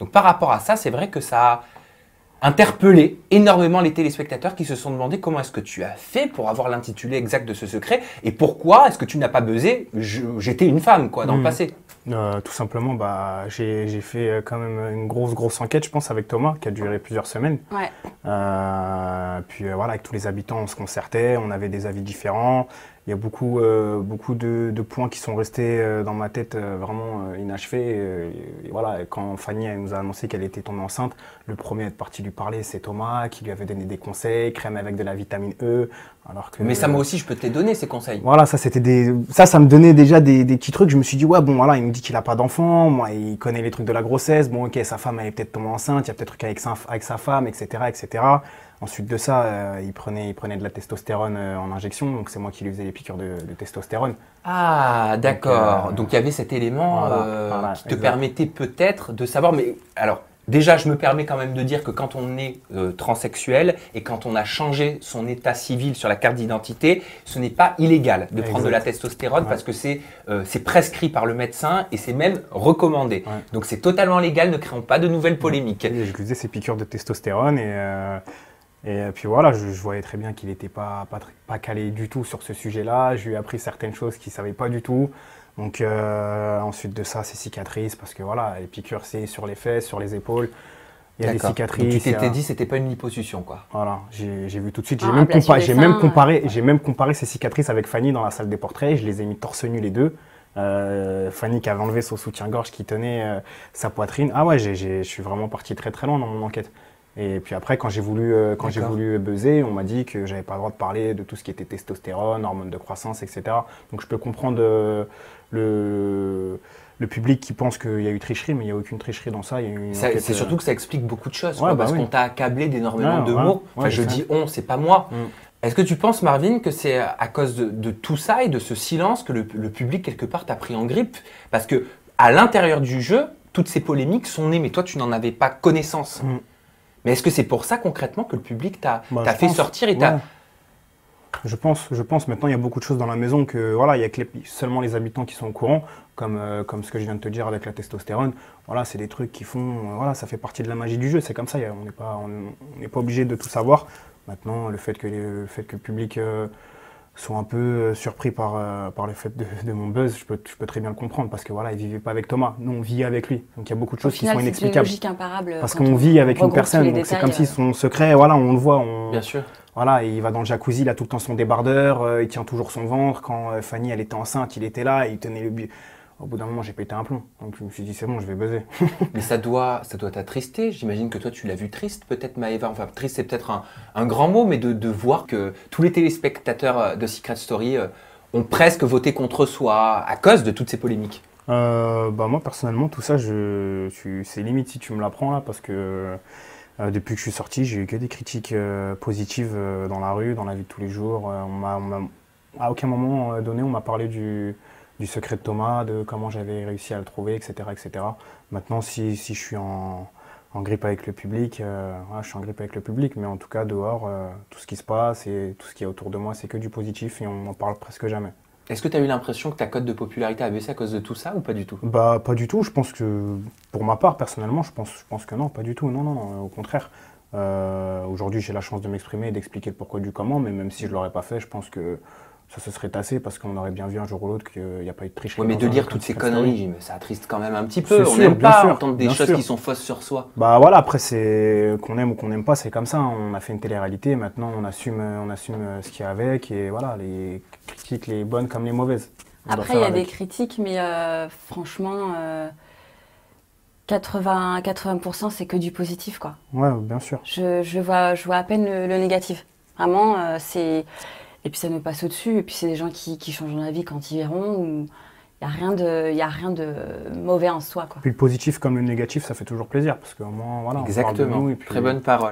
Donc par rapport à ça, c'est vrai que ça a interpellé énormément les téléspectateurs qui se sont demandé comment est-ce que tu as fait pour avoir l'intitulé exact de ce secret et pourquoi est-ce que tu n'as pas buzzé j'étais une femme quoi dans le passé. Tout simplement, j'ai fait quand même une grosse enquête, je pense, avec Thomas, qui a duré plusieurs semaines. Ouais. Puis voilà, avec tous les habitants, on se concertait, on avait des avis différents. Il y a beaucoup de points qui sont restés dans ma tête vraiment inachevés. Et voilà, quand Fanny elle nous a annoncé qu'elle était tombée enceinte, le premier à être parti lui parler, c'est Thomas, qui lui avait donné des conseils, crème avec de la vitamine E. Alors que, mais ça, moi aussi, je peux te les donner, ces conseils. Voilà, ça me donnait déjà des petits trucs. Je me suis dit, ouais, bon, voilà, il me dit qu'il n'a pas d'enfant. Moi, il connaît les trucs de la grossesse. Bon, ok, sa femme, elle est peut-être tombée enceinte. Il y a peut-être truc avec sa femme, etc., etc. Ensuite de ça, il prenait de la testostérone en injection. Donc, c'est moi qui lui faisais les piqûres de testostérone. Ah, d'accord. Donc, il y avait cet élément qui te exact. permettait peut-être de savoir. Mais alors, déjà, je me permets quand même de dire que quand on est transsexuel et quand on a changé son état civil sur la carte d'identité, ce n'est pas illégal de prendre de la testostérone parce que c'est prescrit par le médecin et c'est même recommandé. Ouais. Donc c'est totalement légal, ne créons pas de nouvelles polémiques. Et je lui faisais ces piqûres de testostérone et puis voilà, je voyais très bien qu'il n'était pas calé du tout sur ce sujet-là. Je lui ai appris certaines choses qu'il ne savait pas du tout. Donc ensuite de ça, c'est cicatrices, parce que voilà, les piqûres, c'est sur les fesses, sur les épaules. Il y a des cicatrices. Donc tu t'étais dit, c'était pas une liposuction, quoi. Voilà, j'ai vu tout de suite. J'ai même comparé ces cicatrices avec Fanny dans la salle des portraits. Je les ai mis torse nu les deux. Fanny qui avait enlevé son soutien-gorge qui tenait sa poitrine. Ah ouais, je suis vraiment parti très très loin dans mon enquête. Et puis après, quand j'ai voulu buzzer, on m'a dit que j'avais pas le droit de parler de tout ce qui était testostérone, hormones de croissance, etc. Donc je peux comprendre le public qui pense qu'il y a eu tricherie, mais il n'y a aucune tricherie dans ça. C'est surtout que ça explique beaucoup de choses, Ouais, parce qu'on t'a accablé d'énormément de mots. Enfin, je dis on, c'est pas moi. Est-ce que tu penses, Marvin, que c'est à cause de tout ça et de ce silence que le public, quelque part, t'a pris en grippe? Parce que à l'intérieur du jeu, toutes ces polémiques sont nées, mais toi, tu n'en avais pas connaissance. Mais est-ce que c'est pour ça, concrètement, que le public t'a fait sortir et t'a... Je pense. Maintenant, il y a beaucoup de choses dans la maison que voilà, il y a seulement les habitants qui sont au courant, comme ce que je viens de te dire avec la testostérone. Voilà, c'est des trucs qui font, voilà, ça fait partie de la magie du jeu. C'est comme ça. On n'est pas obligé de tout savoir. Maintenant, le fait que le public soit un peu surpris par le fait de mon buzz, je peux très bien le comprendre parce que voilà, il vivait pas avec Thomas. Nous, on vit avec lui. Donc il y a beaucoup de choses qui sont inexplicables. C'est une logique imparable. Parce qu'on vit avec une personne. Donc c'est comme si son secret, voilà, on le voit. Bien sûr. Voilà, il va dans le jacuzzi, il a tout le temps son débardeur, il tient toujours son ventre. Quand Fanny, elle était enceinte, il était là, il tenait le... Au bout d'un moment, j'ai pété un plomb. Donc je me suis dit, c'est bon, je vais buzzer. Mais ça doit t'attrister. J'imagine que toi, tu l'as vu triste, peut-être, Maëva. Enfin, triste, c'est peut-être un grand mot, mais de voir que tous les téléspectateurs de Secret Story ont presque voté contre soi à cause de toutes ces polémiques. Moi, personnellement, tout ça, c'est limite si tu me l'apprends là, parce que depuis que je suis sorti, j'ai eu que des critiques positives dans la rue, dans la vie de tous les jours. À aucun moment donné, on m'a parlé du secret de Thomas, de comment j'avais réussi à le trouver, etc. etc. Maintenant, si je suis en grippe avec le public, je suis en grippe avec le public, mais en tout cas, dehors, tout ce qui se passe et tout ce qui est autour de moi, c'est que du positif et on n'en parle presque jamais. Est-ce que tu as eu l'impression que ta cote de popularité a baissé à cause de tout ça ou pas du tout? Pas du tout. Je pense que, pour ma part, personnellement, je pense que non, pas du tout. Non, au contraire. Aujourd'hui, j'ai la chance de m'exprimer et d'expliquer le pourquoi du comment, mais même si je ne l'aurais pas fait, je pense que ça se serait tassé parce qu'on aurait bien vu un jour ou l'autre qu'il n'y a pas eu de tricherie. Oui, mais de dire toutes ces conneries, ça attriste quand même un petit peu. On n'aime n'aime pas entendre des choses qui sont fausses sur soi. Voilà, après, c'est qu'on aime ou qu'on n'aime pas, c'est comme ça. On a fait une télé-réalité, maintenant on assume ce qu'il y a avec et voilà, les critiques, les bonnes comme les mauvaises. Après, il y a des critiques, mais franchement, 80% c'est que du positif, quoi. Ouais, bien sûr. Je vois à peine le négatif. Vraiment, c'est... Et puis ça me passe au-dessus, et puis c'est des gens qui changent d'avis quand ils verront, il n'y a rien de mauvais en soi, quoi. Puis le positif comme le négatif, ça fait toujours plaisir, parce qu'au moins, voilà, exactement, on parle de nous, et puis... Très bonne parole.